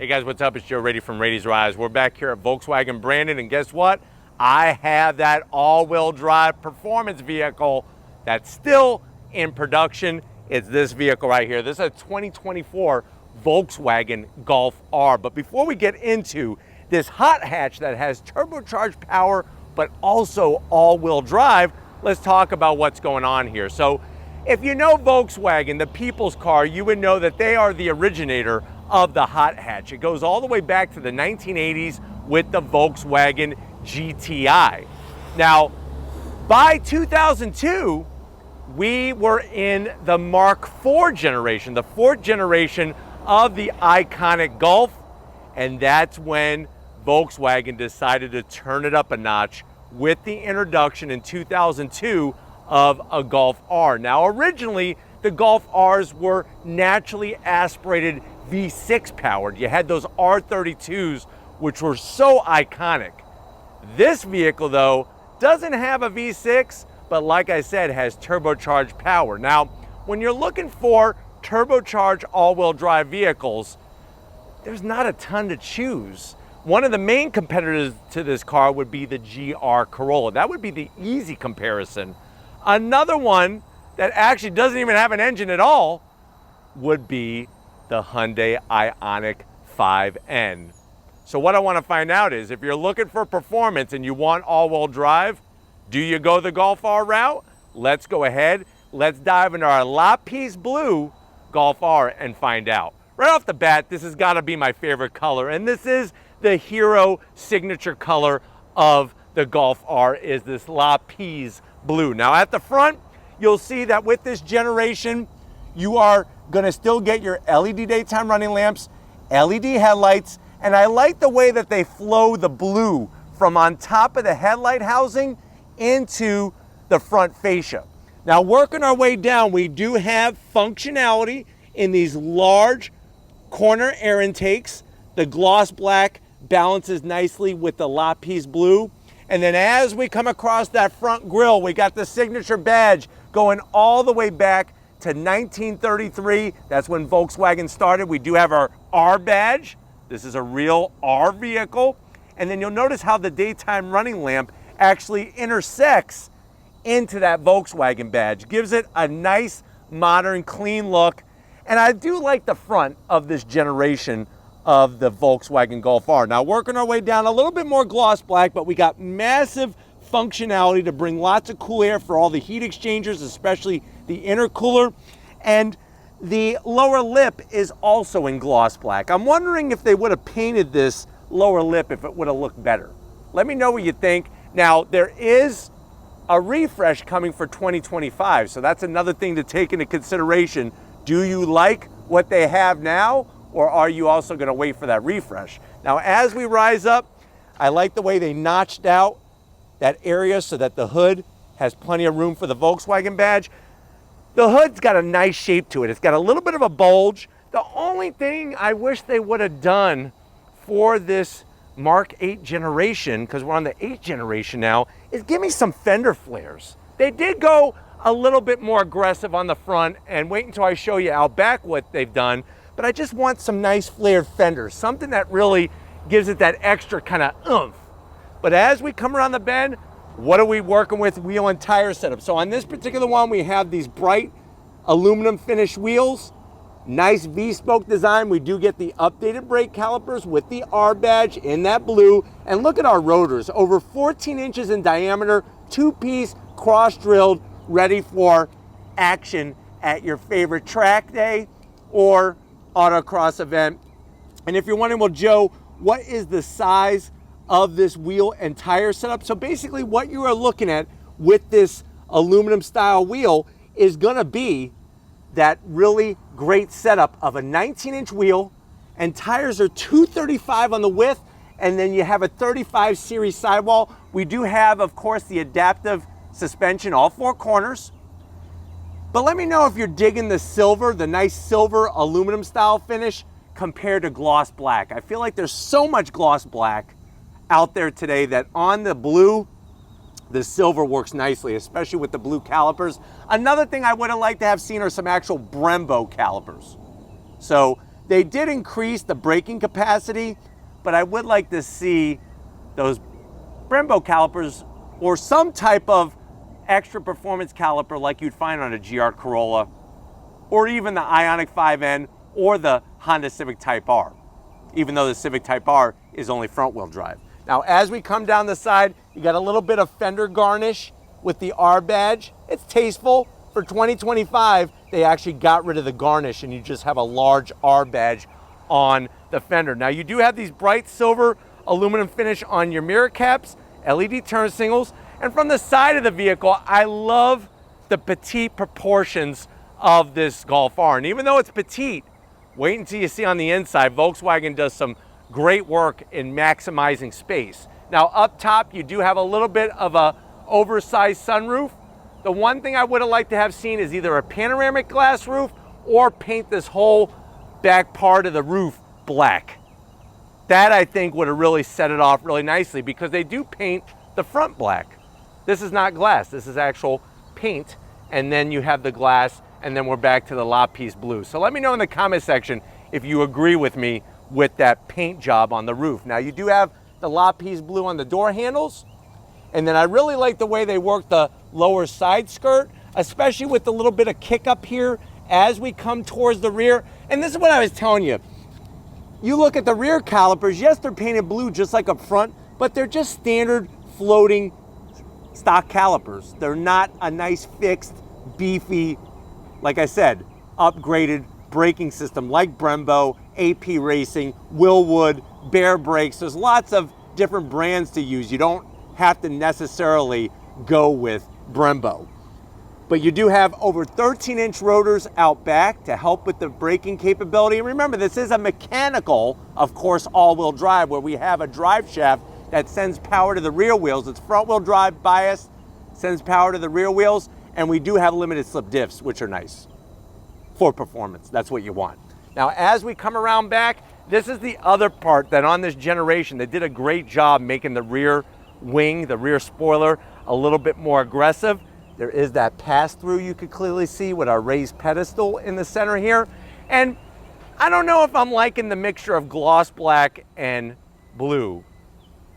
Hey guys, what's up? It's Joe Rady from Rady's Rise. We're back here at Volkswagen Brandon, and guess what? I have that all-wheel drive performance vehicle that's still in production. It's this vehicle right here. This is a 2024 Volkswagen Golf R. But before we get into this hot hatch that has turbocharged power, but also all-wheel drive, let's talk about what's going on here. So if you know Volkswagen, the people's car, you would know that they are the originator of the hot hatch. It goes all the way back to the 1980s with the Volkswagen GTI. Now, by 2002, we were in the Mark IV generation, the fourth generation of the iconic Golf, and that's when Volkswagen decided to turn it up a notch with the introduction in 2002 of a Golf R. Now, originally, the Golf Rs were naturally aspirated V6 powered. You had those R32s, which were so iconic. This vehicle, though, doesn't have a V6, but like I said, has turbocharged power. Now, when you're looking for turbocharged all-wheel drive vehicles, there's not a ton to choose. One of the main competitors to this car would be the GR Corolla. That would be the easy comparison. Another one that actually doesn't even have an engine at all would be the Hyundai Ioniq 5N. So what I want to find out is, if you're looking for performance and you want all-wheel drive, do you go the Golf R route? Let's go ahead. Let's dive into our lapis blue Golf R and find out. Right off the bat, this has got to be my favorite color, and this is the hero signature color of the Golf R, is this lapis blue. Now at the front, you'll see that with this generation, you are going to still get your LED daytime running lamps, LED headlights, and I like the way that they flow the blue from on top of the headlight housing into the front fascia. Now, working our way down, we do have functionality in these large corner air intakes. The gloss black balances nicely with the lapis blue. And then as we come across that front grille, we got the signature badge going all the way back to 1933. That's when Volkswagen started. We do have our R badge. This is a real R vehicle. And then you'll notice how the daytime running lamp actually intersects into that Volkswagen badge. Gives it a nice, modern, clean look. And I do like the front of this generation of the Volkswagen Golf R. Now, working our way down, a little bit more gloss black, but we got massive functionality to bring lots of cool air for all the heat exchangers, especially the intercooler. And the lower lip is also in gloss black. I'm wondering if they would have painted this lower lip, if it would have looked better. Let me know what you think. Now, there is a refresh coming for 2025, so that's another thing to take into consideration. Do you like what they have now, or are you also going to wait for that refresh? Now, as we rise up, I like the way they notched out that area so that the hood has plenty of room for the Volkswagen badge. The hood's got a nice shape to it. It's got a little bit of a bulge. The only thing I wish they would have done for this Mark 8 generation, because we're on the 8th generation now, is give me some fender flares. They did go a little bit more aggressive on the front, and wait until I show you out back what they've done, but I just want some nice flared fenders, something that really gives it that extra kind of oomph. But as we come around the bend, what are we working with? Wheel and tire setup. So on this particular one, we have these bright aluminum finish wheels, nice V-spoke design. We do get the updated brake calipers with the R badge in that blue. And look at our rotors, over 14 inches in diameter, two-piece, cross-drilled, ready for action at your favorite track day or autocross event. And if you're wondering, well, Joe, what is the size of this wheel and tire setup? So basically what you are looking at with this aluminum style wheel is gonna be that really great setup of a 19-inch wheel, and tires are 235 on the width, and then you have a 35 series sidewall. We do have, of course, the adaptive suspension, all four corners. But let me know if you're digging the silver, the nice silver aluminum style finish compared to gloss black. I feel like there's so much gloss black out there today that on the blue, the silver works nicely, especially with the blue calipers. Another thing I would have liked to have seen are some actual Brembo calipers. So They did increase the braking capacity, but I would like to see those Brembo calipers or some type of extra performance caliper like you'd find on a GR Corolla, or even the Ioniq 5N or the Honda Civic Type R, even though the Civic Type R is only front wheel drive. Now, as we come down the side, you got a little bit of fender garnish with the R badge. It's tasteful. For 2025, they actually got rid of the garnish and you just have a large R badge on the fender. Now, you do have these bright silver aluminum finish on your mirror caps, LED turn signals, and from the side of the vehicle, I love the petite proportions of this Golf R. And even though it's petite, wait until you see on the inside, Volkswagen does some great work in maximizing space. Now, up top, you do have a little bit of a oversized sunroof. The one thing I would have liked to have seen is either a panoramic glass roof or paint this whole back part of the roof black. That, I think, would have really set it off really nicely, because they do paint the front black. This is not glass, this is actual paint, and then you have the glass, and then we're back to the lapis blue. So let me know in the comment section if you agree with me with that paint job on the roof. Now, you do have the lapis blue on the door handles, and then I really like the way they work the lower side skirt, especially with the little bit of kick up here as we come towards the rear. And this is what I was telling you. You look at the rear calipers, yes, they're painted blue just like up front, but they're just standard floating stock calipers. They're not a nice fixed, beefy, like I said, upgraded braking system like Brembo, AP Racing, Willwood, Bear Brakes. There's lots of different brands to use. You don't have to necessarily go with Brembo. But you do have over 13-inch rotors out back to help with the braking capability. And remember, this is a mechanical, of course, all-wheel drive, where we have a drive shaft that sends power to the rear wheels. It's front-wheel drive biased, sends power to the rear wheels, and we do have limited slip diffs, which are nice for performance. That's what you want. Now, as we come around back, this is the other part that on this generation, they did a great job making the rear wing, the rear spoiler, a little bit more aggressive. There is that pass-through you could clearly see with our raised pedestal in the center here. And I don't know if I'm liking the mixture of gloss black and blue.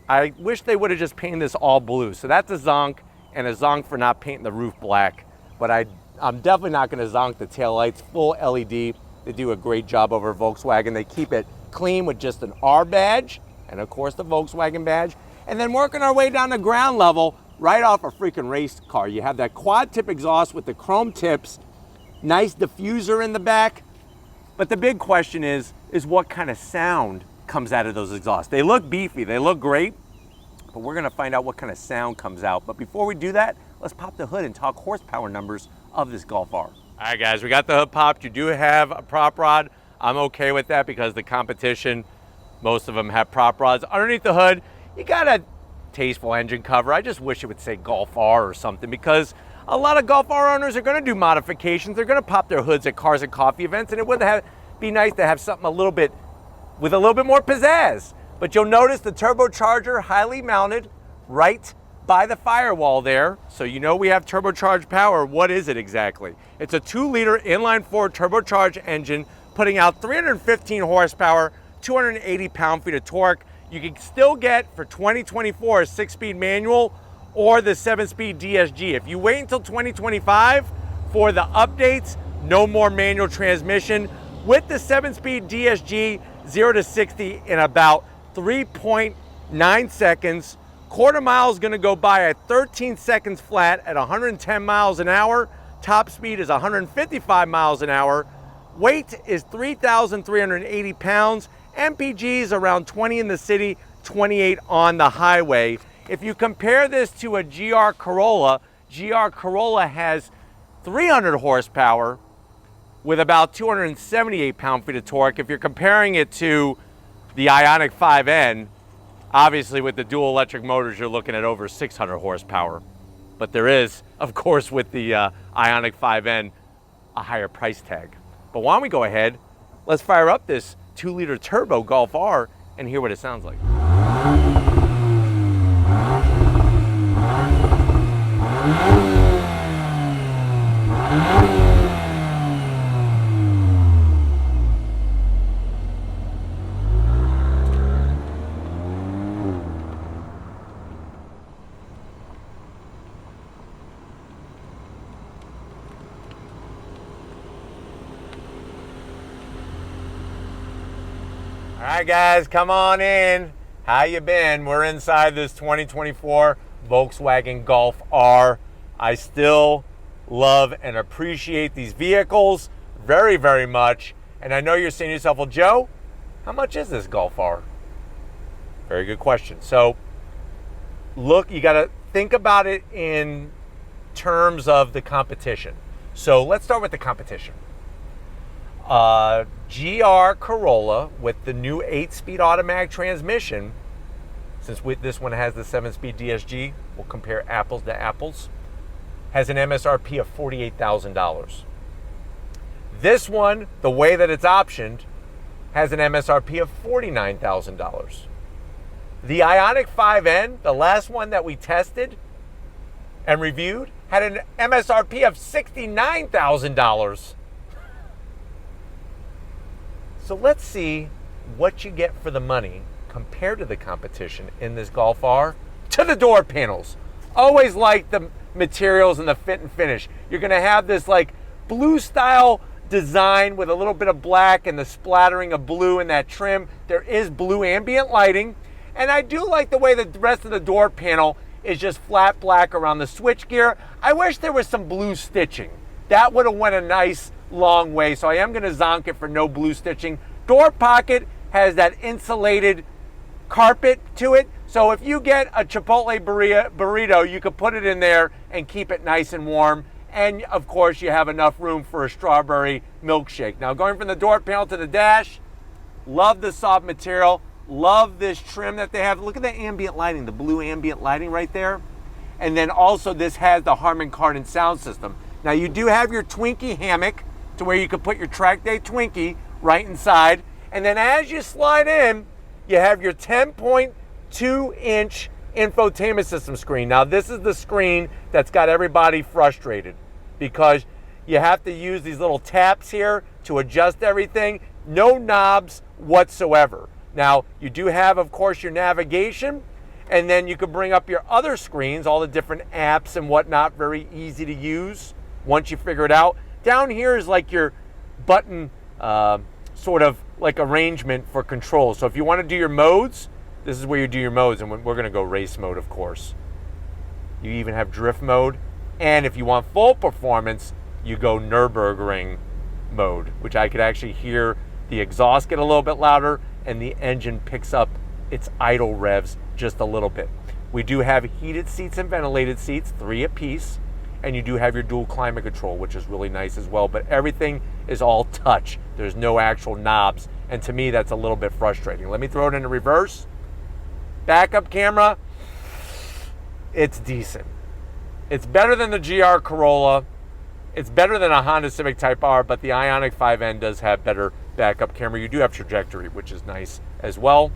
I wish they would have just painted this all blue. So that's a zonk, and a zonk for not painting the roof black. But I'm definitely not going to zonk the taillights, full LED. They do a great job over at Volkswagen. They keep it clean with just an R badge and, of course, the Volkswagen badge. And then working our way down to ground level, right off a freaking race car. You have that quad tip exhaust with the chrome tips, nice diffuser in the back. But the big question is what kind of sound comes out of those exhausts? They look beefy, they look great, but we're gonna find out what kind of sound comes out. But before we do that, let's pop the hood and talk horsepower numbers of this Golf R. All right, guys, we got the hood popped. You do have a prop rod. I'm okay with that because the competition, most of them have prop rods. Underneath the hood, you got a tasteful engine cover. I just wish it would say Golf R or something, because a lot of Golf R owners are going to do modifications. They're going to pop their hoods at Cars and Coffee events, and it would be nice to have something with a little bit more pizzazz. But you'll notice the turbocharger highly mounted right by the firewall there. So you know we have turbocharged power. What is it exactly? It's a 2-liter inline-4 turbocharged engine putting out 315 horsepower, 280 pound-feet of torque. You can still get, for 2024, a 6-speed manual or the 7-speed DSG. If you wait until 2025 for the updates, no more manual transmission. With the 7-speed DSG, 0 to 60 in about 3.9 seconds. Quarter mile is going to go by at 13 seconds flat at 110 miles an hour. Top speed is 155 miles an hour. Weight is 3,380 pounds. MPG is around 20 in the city, 28 on the highway. If you compare this to a GR Corolla has 300 horsepower with about 278 pound-feet of torque. If you're comparing it to the Ioniq 5N, obviously with the dual electric motors, you're looking at over 600 horsepower. But there is, of course, with the Ioniq 5N, a higher price tag. But why don't we go ahead, let's fire up this 2-liter turbo Golf R and hear what it sounds like. right, guys, come on in. How you been? We're inside this 2024 Volkswagen Golf R. I still love and appreciate these vehicles very, very much. And I know you're saying to yourself, well, Joe, how much is this Golf R? Very good question. So look, you got to think about it in terms of the competition. So let's start with the competition. GR Corolla with the new 8-speed automatic transmission, since this one has the 7-speed DSG, we'll compare apples to apples, has an MSRP of $48,000. This one, the way that it's optioned, has an MSRP of $49,000. The Ioniq 5N, the last one that we tested and reviewed, had an MSRP of $69,000. So let's see what you get for the money compared to the competition in this Golf R. To the door panels. Always like the materials and the fit and finish. You're going to have this like blue style design with a little bit of black and the splattering of blue in that trim. There is blue ambient lighting. And I do like the way the rest of the door panel is just flat black around the switchgear. I wish there was some blue stitching. That would have went a nice long way, so I am going to zonk it for no blue stitching. Door pocket has that insulated carpet to it, so if you get a Chipotle burrito, you could put it in there and keep it nice and warm. And of course, you have enough room for a strawberry milkshake. Now, going from the door panel to the dash, love the soft material, love this trim that they have. Look at the ambient lighting, the blue ambient lighting right there. And then also this has the Harman Kardon sound system. Now, you do have your Twinkie hammock to where you can put your track day Twinkie right inside. And then as you slide in, you have your 10.2-inch infotainment system screen. Now, this is the screen that's got everybody frustrated because you have to use these little taps here to adjust everything. No knobs whatsoever. Now, you do have, of course, your navigation, and then you can bring up your other screens, all the different apps and whatnot, very easy to use once you figure it out. Down here is like your button sort of like arrangement for control. So if you want to do your modes, this is where you do your modes, and we're going to go race mode, of course. You even have drift mode, and if you want full performance, you go Nürburgring mode, which I could actually hear the exhaust get a little bit louder, and the engine picks up its idle revs just a little bit. We do have heated seats and ventilated seats, 3 apiece. And you do have your dual climate control, which is really nice as well. But everything is all touch. There's no actual knobs. And to me, that's a little bit frustrating. Let me throw it into reverse. Backup camera. It's decent. It's better than the GR Corolla. It's better than a Honda Civic Type R, but the Ioniq 5N does have better backup camera. You do have trajectory, which is nice as well.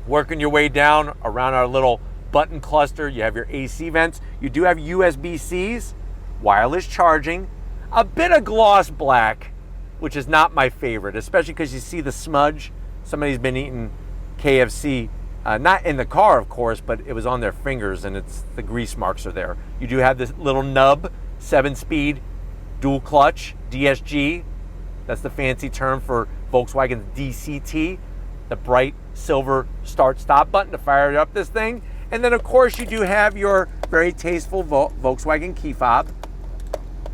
Working your way down around our little button cluster, you have your AC vents. You do have USB-Cs, wireless charging, a bit of gloss black, which is not my favorite, especially because you see the smudge. Somebody's been eating KFC, not in the car, of course, but it was on their fingers, and the grease marks are there. You do have this little nub, 7-speed, dual clutch, DSG. That's the fancy term for Volkswagen's DCT, the bright silver start-stop button to fire up this thing. And then, of course, you do have your very tasteful Volkswagen key fob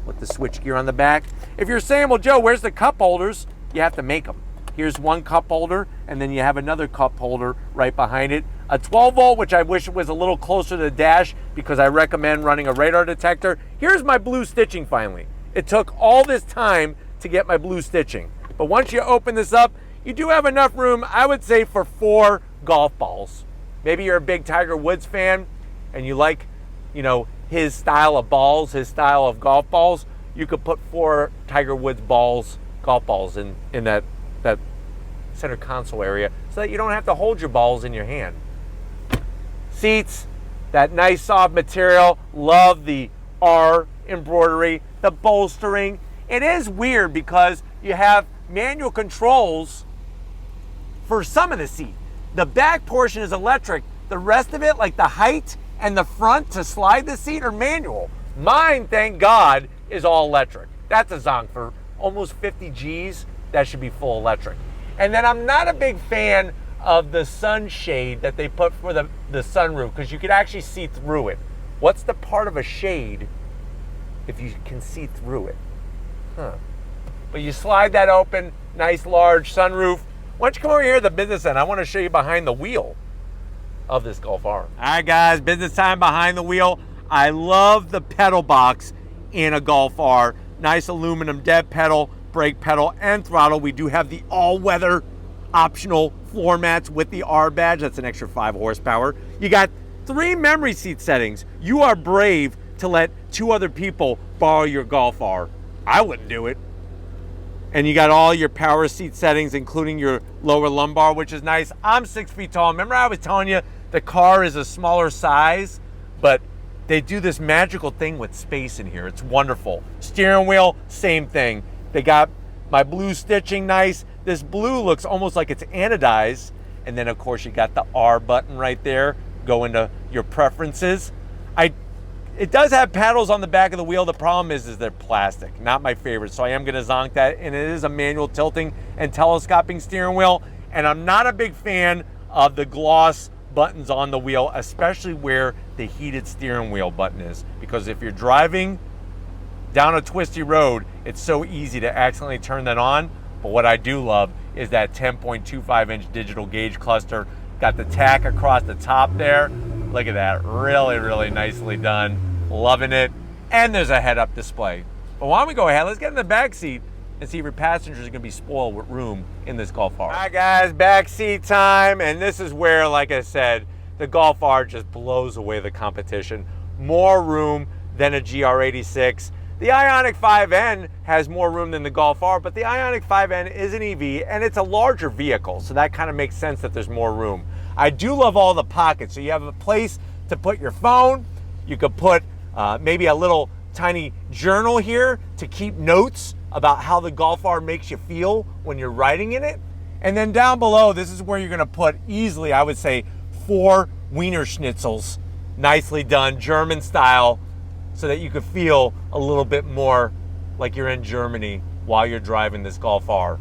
with the switchgear on the back. If you're saying, well, Joe, where's the cup holders? You have to make them. Here's one cup holder, and then you have another cup holder right behind it. A 12-volt, which I wish was a little closer to the dash because I recommend running a radar detector. Here's my blue stitching finally. It took all this time to get my blue stitching. But once you open this up, you do have enough room, I would say, for 4 golf balls. Maybe you're a big Tiger Woods fan and you like, his style of balls, his style of golf balls. You could put 4 Tiger Woods golf balls in that center console area so that you don't have to hold your balls in your hand. Seats, that nice soft material. Love the R embroidery, the bolstering. It is weird because you have manual controls for some of the seat. The back portion is electric. The rest of it, like the height and the front to slide the seat, are manual. Mine, thank God, is all electric. That's a zonk for almost 50 G's. That should be full electric. And then I'm not a big fan of the sunshade that they put for the sunroof, because you could actually see through it. What's the part of a shade if you can see through it? Huh. But you slide that open, nice large sunroof. Why don't you come over here to the business end? I want to show you behind the wheel of this Golf R. All right, guys, business time behind the wheel. I love the pedal box in a Golf R. Nice aluminum dead pedal, brake pedal, and throttle. We do have the all-weather optional floor mats with the R badge. That's an extra 5 horsepower. You got 3 memory seat settings. You are brave to let 2 other people borrow your Golf R. I wouldn't do it. And you got all your power seat settings, including your lower lumbar, which is nice. I'm 6 feet tall. Remember I was telling you the car is a smaller size, but they do this magical thing with space in here. It's wonderful. Steering wheel, same thing. They got my blue stitching, nice. This blue looks almost like it's anodized. And then of course you got the R button right there. Go into your preferences. It does have paddles on the back of the wheel. The problem is they're plastic. Not my favorite. So I am gonna zonk that. And it is a manual tilting and telescoping steering wheel. And I'm not a big fan of the gloss buttons on the wheel, especially where the heated steering wheel button is. Because if you're driving down a twisty road, it's so easy to accidentally turn that on. But what I do love is that 10.25-inch digital gauge cluster. Got the tack across the top there. Look at that, really, really nicely done. Loving it. And there's a head-up display. But why don't we go ahead, let's get in the back seat and see if your passengers are gonna be spoiled with room in this Golf R. All right, guys, back seat time. And this is where, like I said, the Golf R just blows away the competition. More room than a GR86. The Ioniq 5N has more room than the Golf R, but the Ioniq 5N is an EV and it's a larger vehicle, so that kind of makes sense that there's more room. I do love all the pockets. So you have a place to put your phone. You could put maybe a little tiny journal here to keep notes about how the Golf R makes you feel when you're riding in it. And then down below, this is where you're gonna put easily, I would say, 4 Wiener Schnitzels. Nicely done, German style, so that you could feel a little bit more like you're in Germany while you're driving this Golf R.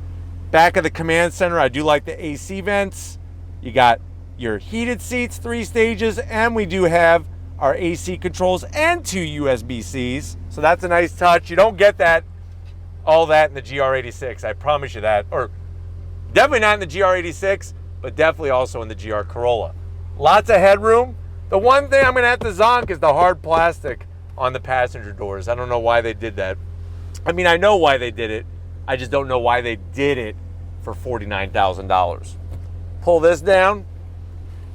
Back of the command center, I do like the AC vents. You got your heated seats, 3 stages, and we do have our AC controls and 2 USB-Cs. So that's a nice touch. You don't get all that in the GR86, I promise you that. Or definitely not in the GR86, but definitely also in the GR Corolla. Lots of headroom. The one thing I'm gonna have to zonk is the hard plastic on the passenger doors. I don't know why they did that. I mean, I know why they did it. I just don't know why they did it for $49,000. Pull this down.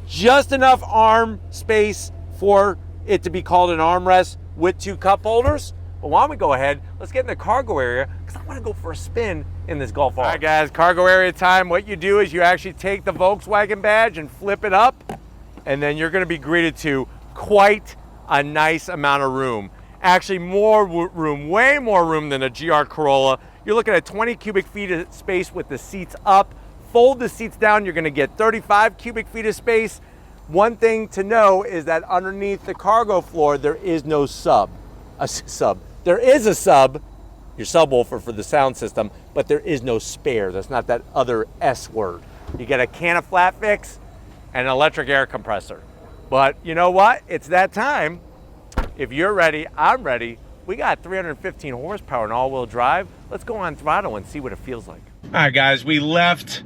Just enough arm space for it to be called an armrest with 2 cup holders. But why don't we go ahead, let's get in the cargo area, because I want to go for a spin in this Golf R. All right, guys, cargo area time. What you do is you actually take the Volkswagen badge and flip it up, and then you're going to be greeted to quite a nice amount of room. Actually more room, way more room than a GR Corolla. You're looking at 20 cubic feet of space with the seats up. Fold the seats down, you're gonna get 35 cubic feet of space. One thing to know is that underneath the cargo floor, there is no sub. There is a sub, your subwoofer for the sound system, but there is no spare. That's not that other S word. You get a can of flat fix and an electric air compressor. But you know what? It's that time. If you're ready, I'm ready. We got 315 horsepower and all-wheel drive. Let's go on throttle and see what it feels like. All right, guys, we left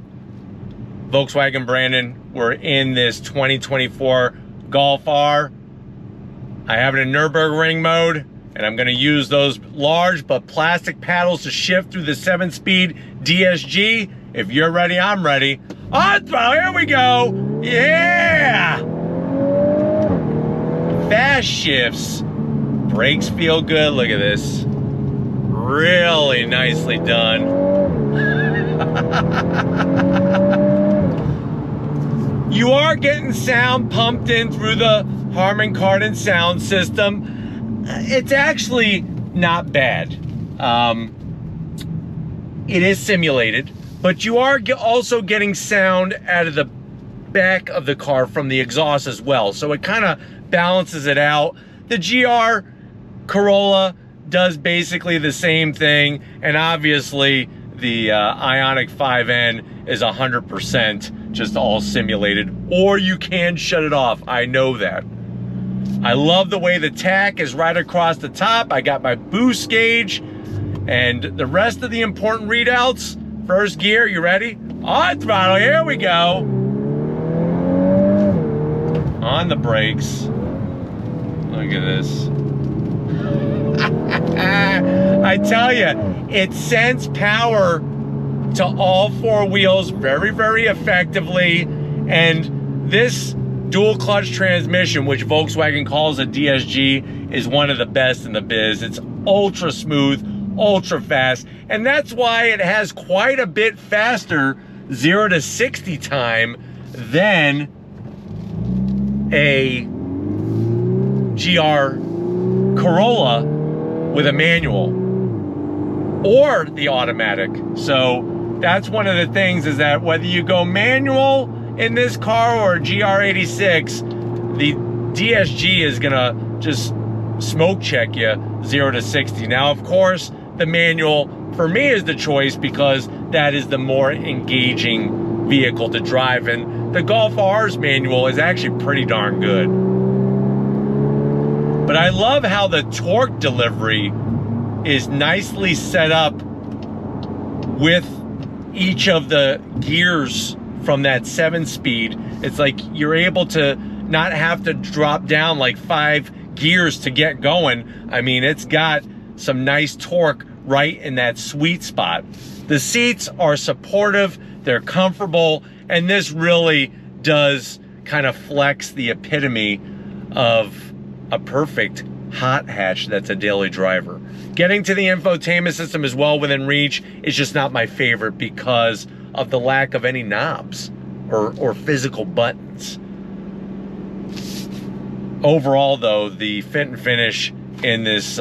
Volkswagen Brandon. We're in this 2024 Golf R. I have it in Nürburgring mode, and I'm gonna use those large but plastic paddles to shift through the 7-speed DSG. If you're ready, I'm ready. On throttle, here we go. Yeah! Fast shifts. Brakes feel good, look at this. Really nicely done. You are getting sound pumped in through the Harman Kardon sound system. It's actually not bad. It is simulated, but you are also getting sound out of the back of the car from the exhaust as well. So it kind of balances it out. The GR Corolla does basically the same thing, and obviously the Ioniq 5N is 100% just all simulated, or you can shut it off. I know that. I love the way the tack is right across the top. I got my boost gauge and the rest of the important readouts. First gear, you ready? On throttle, here we go. On the brakes. Look at this. I tell you, it sends power to all four wheels very, very effectively. And this dual clutch transmission, which Volkswagen calls a DSG, is one of the best in the biz. It's ultra smooth, ultra fast, and that's why it has quite a bit faster 0 to 60 time than a GR Corolla with a manual or the automatic. So that's one of the things, is that whether you go manual in this car or GR86, the DSG is gonna just smoke check you 0 to 60. Now, of course, the manual for me is the choice because that is the more engaging vehicle to drive, and the Golf R's manual is actually pretty darn good. But I love how the torque delivery is nicely set up with each of the gears from that 7-speed. It's like you're able to not have to drop down like 5 gears to get going. I mean, it's got some nice torque right in that sweet spot. The seats are supportive, they're comfortable, and this really does kind of flex the epitome of a perfect hot hatch that's a daily driver. Getting to the infotainment system is well within reach. It's just not my favorite because of the lack of any knobs or physical buttons. Overall, though, the fit and finish in this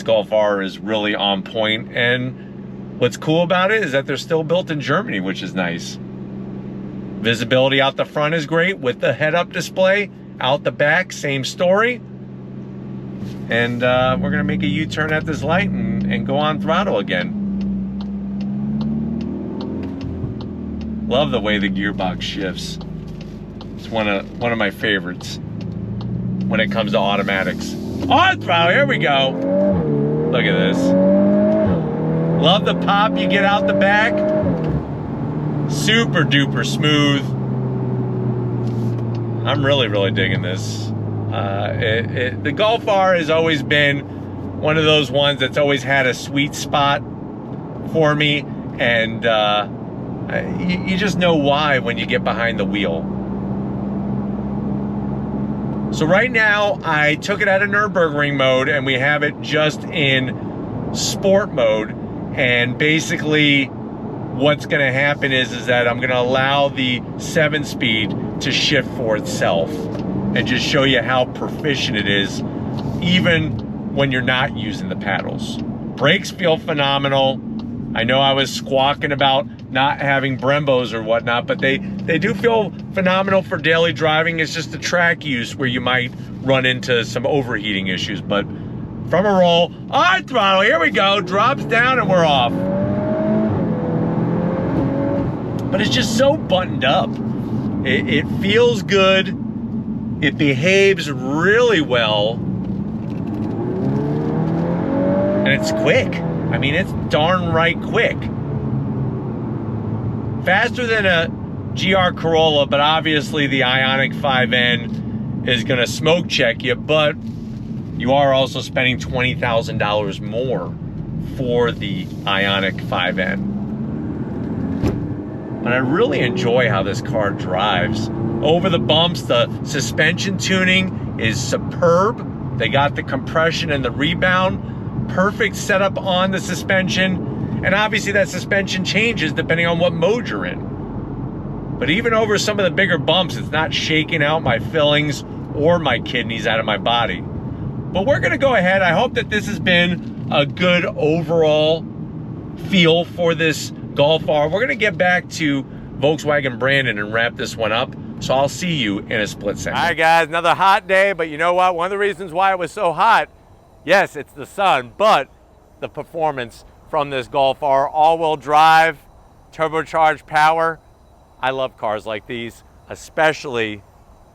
Golf R is really on point, and what's cool about it is that they're still built in Germany, which is nice. Visibility out the front is great with the head-up display. Out the back, same story. And we're gonna make a U-turn at this light and go on throttle again. Love the way the gearbox shifts. It's one of my favorites when it comes to automatics. On throttle, here we go. Look at this. Love the pop you get out the back. Super duper smooth. I'm really, really digging this. The Golf R has always been one of those ones that's always had a sweet spot for me, and you just know why when you get behind the wheel. So right now, I took it out of Nürburgring mode, and we have it just in sport mode. And basically, what's going to happen is that I'm going to allow the 7-speed to shift for itself and just show you how proficient it is, even when you're not using the paddles. Brakes feel phenomenal. I know I was squawking about not having Brembos or whatnot, but they do feel phenomenal for daily driving. It's just the track use where you might run into some overheating issues. But from a roll, on throttle, here we go, drops down and we're off. But it's just so buttoned up. It feels good. It behaves really well. And it's quick. I mean, it's darn right quick. Faster than a GR Corolla, but obviously the Ioniq 5N is gonna smoke check you, but you are also spending $20,000 more for the Ioniq 5N. But I really enjoy how this car drives. Over the bumps, the suspension tuning is superb. They got the compression and the rebound. Perfect setup on the suspension. And obviously that suspension changes depending on what mode you're in. But even over some of the bigger bumps, it's not shaking out my fillings or my kidneys out of my body. But we're gonna go ahead. I hope that this has been a good overall feel for this Golf R. We're gonna get back to Volkswagen Brandon and wrap this one up. So I'll see you in a split second. All right, guys, another hot day, but you know what? One of the reasons why it was so hot, yes, it's the sun, but the performance from this Golf R. All-wheel drive, turbocharged power. I love cars like these, especially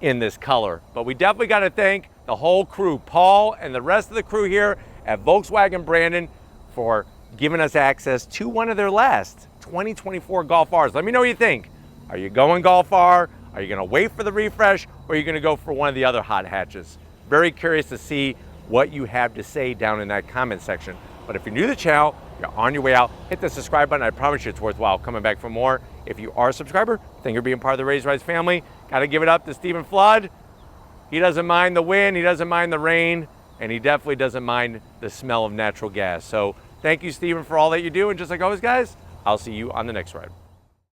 in this color. But we definitely got to thank the whole crew, Paul and the rest of the crew here at Volkswagen Brandon, for giving us access to one of their last 2024 Golf Rs. Let me know what you think. Are you going Golf R? Are you going to wait for the refresh? Or are you going to go for one of the other hot hatches? Very curious to see what you have to say down in that comment section. But if you're new to the channel, you're on your way out, hit the subscribe button. I promise you it's worthwhile coming back for more. If you are a subscriber, thank you for being part of the Raised Rise family. Got to give it up to Stephen Flood. He doesn't mind the wind, he doesn't mind the rain, and he definitely doesn't mind the smell of natural gas. So thank you, Stephen, for all that you do. And just like always, guys, I'll see you on the next ride.